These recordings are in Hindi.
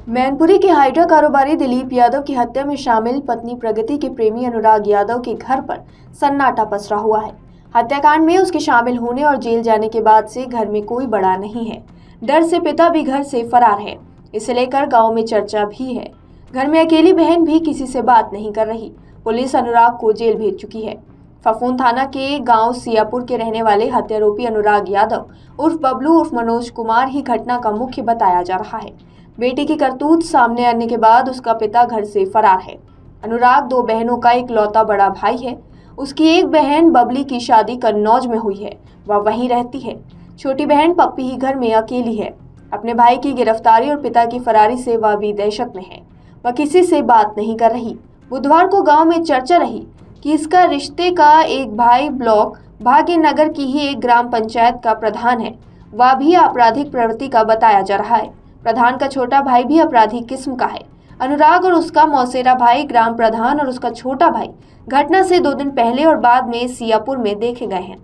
मैनपुरी के हाइड्रा कारोबारी दिलीप यादव की हत्या में शामिल पत्नी प्रगति के प्रेमी अनुराग यादव के घर पर सन्नाटा पसरा हुआ है। हत्याकांड में उसके शामिल होने और जेल जाने के बाद से घर में कोई बड़ा नहीं है। डर से पिता भी घर से फरार है। इसे लेकर गांव में चर्चा भी है। घर में अकेली बहन भी किसी से बात नहीं कर रही। पुलिस अनुराग को जेल भेज चुकी है। फफून थाना के गांव सियापुर के रहने वाले हत्यारोपी अनुराग यादव उर्फ बबलू उर्फ मनोज कुमार ही घटना का मुख्य बताया जा रहा है। बेटी की करतूत सामने आने के बाद उसका पिता घर से फरार है। अनुराग दो बहनों का इकलौता बड़ा भाई है। उसकी एक बहन बबली की शादी कन्नौज में हुई है, वह वहीं रहती है। छोटी बहन पप्पी ही घर में अकेली है। अपने भाई की गिरफ्तारी और पिता की फरारी से वह भी दहशत में है। वह किसी से बात नहीं कर रही। बुधवार को गांव में चर्चा रही कि इसका रिश्ते का एक भाई ब्लॉक भाग्यनगर की ही एक ग्राम पंचायत का प्रधान है। वह भी आपराधिक प्रवृत्ति का बताया जा रहा है। प्रधान का छोटा भाई भी अपराधी किस्म का है। अनुराग और उसका मौसेरा भाई ग्राम प्रधान और उसका छोटा भाई घटना से 2 दिन पहले और बाद में सियापुर में देखे गए हैं।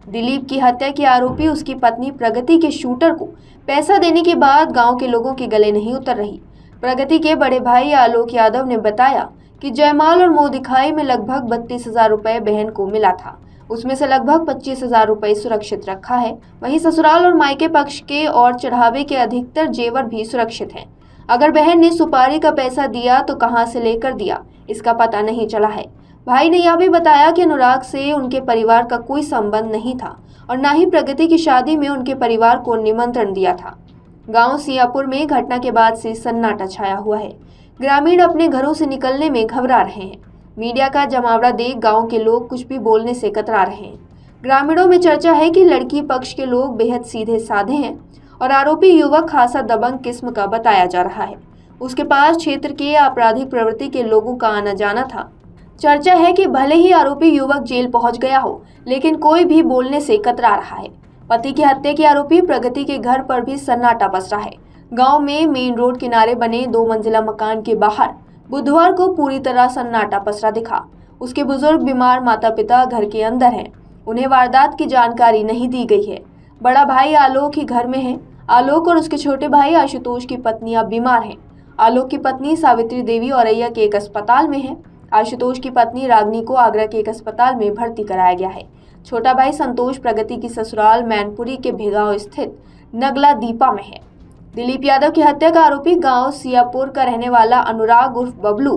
दिलीप की हत्या के आरोपी उसकी पत्नी प्रगति के शूटर को पैसा देने के बाद गांव के लोगों के गले नहीं उतर रही। प्रगति के बड़े भाई आलोक यादव ने बताया कि जयमाल और मुंह दिखाई में लगभग 32,000 रुपए बहन को मिला था। उसमें से लगभग 25,000 रुपए सुरक्षित रखा है। वहीं ससुराल और मायके पक्ष के और चढ़ावे के अधिकतर जेवर भी सुरक्षित हैं। अगर बहन ने सुपारी का पैसा दिया तो कहां से लेकर दिया, इसका पता नहीं चला है। भाई ने यह भी बताया कि अनुराग से उनके परिवार का कोई संबंध नहीं था और न ही प्रगति की शादी में उनके परिवार को निमंत्रण दिया था। गांव सियापुर में घटना के बाद से सन्नाटा छाया हुआ है। ग्रामीण अपने घरों से निकलने में घबरा रहे हैं। मीडिया का जमावड़ा देख गांव के लोग कुछ भी बोलने से कतरा रहे हैं। ग्रामीणों में चर्चा है कि लड़की पक्ष के लोग बेहद सीधे साधे हैं और आरोपी युवक खासा दबंग किस्म का बताया जा रहा है। उसके पास क्षेत्र के आपराधिक प्रवृत्ति के लोगों का आना जाना था। चर्चा है कि भले ही आरोपी युवक जेल पहुंच गया हो, लेकिन कोई भी बोलने से कतरा रहा है। पति की हत्या के आरोपी प्रगति के घर पर भी सन्नाटा पसरा है। गाँव में मेन रोड किनारे बने 2 मंजिला मकान के बाहर बुधवार को पूरी तरह सन्नाटा पसरा दिखा। उसके बुजुर्ग बीमार माता पिता घर के अंदर हैं। उन्हें वारदात की जानकारी नहीं दी गई है। बड़ा भाई आलोक ही घर में है। आलोक और उसके छोटे भाई आशुतोष की पत्नियां बीमार हैं। आलोक की पत्नी सावित्री देवी औरैया के एक अस्पताल में है। आशुतोष की पत्नी रागनी को आगरा के एक अस्पताल में भर्ती कराया गया है। छोटा भाई संतोष प्रगति की ससुराल मैनपुरी के भिगांव स्थित नगला दीपा में है। दिलीप यादव की हत्या का आरोपी गांव सियापुर का रहने वाला अनुराग उर्फ बबलू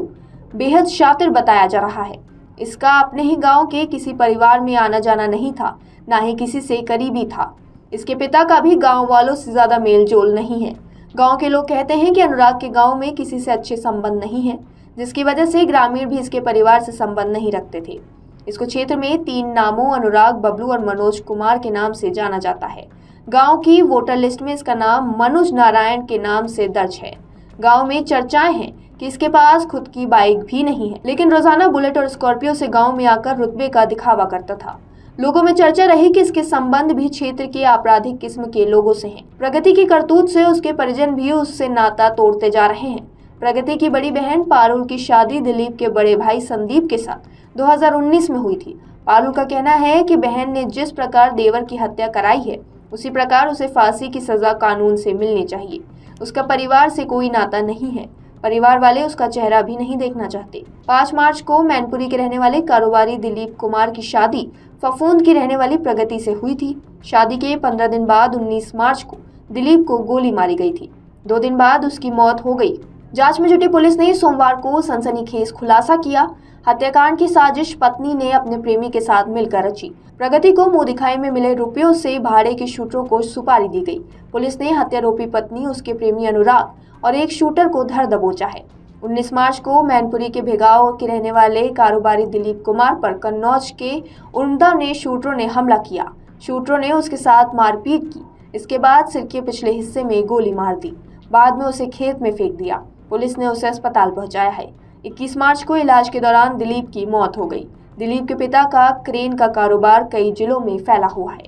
बेहद शातिर बताया जा रहा है। इसका अपने ही गांव के किसी परिवार में आना जाना नहीं था, ना ही किसी से करीबी था। इसके पिता का भी गांव वालों से ज्यादा मेल जोल नहीं है। गांव के लोग कहते हैं कि अनुराग के गांव में किसी से अच्छे संबंध नहीं है, जिसकी वजह से ग्रामीण भी इसके परिवार से संबंध नहीं रखते थे। इसको क्षेत्र में 3 नामों अनुराग, बबलू और मनोज कुमार के नाम से जाना जाता है। गांव की वोटर लिस्ट में इसका नाम मनोज नारायण के नाम से दर्ज है। गांव में चर्चाएं हैं कि इसके पास खुद की बाइक भी नहीं है, लेकिन रोजाना बुलेट और स्कॉर्पियो से गांव में आकर रुतबे का दिखावा करता था। लोगों में चर्चा रही कि इसके संबंध भी क्षेत्र के आपराधिक किस्म के लोगों से हैं। प्रगति की करतूत से उसके परिजन भी उससे नाता तोड़ते जा रहे हैं। प्रगति की बड़ी बहन पारुल की शादी दिलीप के बड़े भाई संदीप के साथ 2019 में हुई थी। पारुल का कहना है कि बहन ने जिस प्रकार देवर की हत्या कराई है, उसी प्रकार उसे फांसी की सजा कानून से मिलनी चाहिए। उसका परिवार से कोई नाता नहीं है। परिवार वाले उसका चेहरा भी नहीं देखना चाहते। 5 मार्च को मैनपुरी के रहने वाले कारोबारी दिलीप कुमार की शादी फफूंद की रहने वाली प्रगति से हुई थी। शादी के 15 दिन बाद 19 मार्च को दिलीप को गोली मारी गई थी। 2 दिन बाद उसकी मौत हो गई। जांच में जुटी पुलिस ने सोमवार को सनसनीखेज खुलासा किया। हत्याकांड की साजिश पत्नी ने अपने प्रेमी के साथ मिलकर रची। प्रगति को मुंह दिखाई में मिले रुपयों से भाड़े के शूटरों को सुपारी दी गई। पुलिस ने हत्यारोपी पत्नी, उसके प्रेमी अनुराग और एक शूटर को धर दबोचा है। 19 मार्च को मैनपुरी के भिगाव के रहने वाले कारोबारी दिलीप कुमार पर कन्नौज के उम्दा ने शूटरों ने हमला किया। शूटरों ने उसके साथ मारपीट की। इसके बाद सिर के पिछले हिस्से में गोली मार दी। बाद में उसे खेत में फेंक दिया। पुलिस ने उसे अस्पताल पहुंचाया है। 21 मार्च को इलाज के दौरान दिलीप की मौत हो गई। दिलीप के पिता का क्रेन का कारोबार कई जिलों में फैला हुआ है।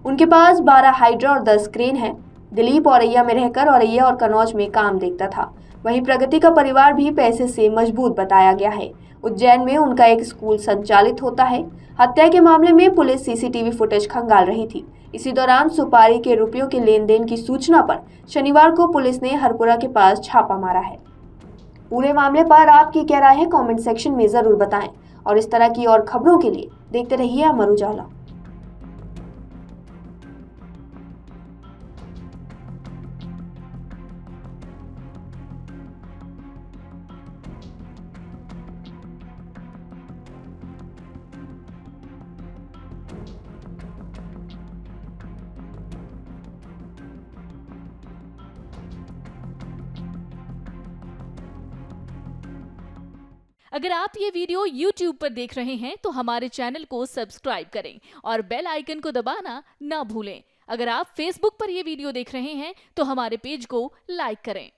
उनके पास 12 हाइड्रा और 10 क्रेन हैं। दिलीप औरैया में रहकर औरैया और कन्नौज में काम देखता था। वहीं प्रगति का परिवार भी पैसे से मजबूत बताया गया है। उज्जैन में उनका एक स्कूल संचालित होता है। हत्या के मामले में पुलिस सीसीटीवी फुटेज खंगाल रही थी। इसी दौरान सुपारी के रुपयों के लेन देन की सूचना पर शनिवार को पुलिस ने हरपुरा के पास छापा मारा है। पूरे मामले पर आपकी क्या राय है, कमेंट सेक्शन में जरूर बताएं और इस तरह की और खबरों के लिए देखते रहिए अमर उजाला। अगर आप ये वीडियो YouTube पर देख रहे हैं तो हमारे चैनल को सब्सक्राइब करें और बेल आइकन को दबाना ना भूलें। अगर आप Facebook पर ये वीडियो देख रहे हैं तो हमारे पेज को लाइक करें।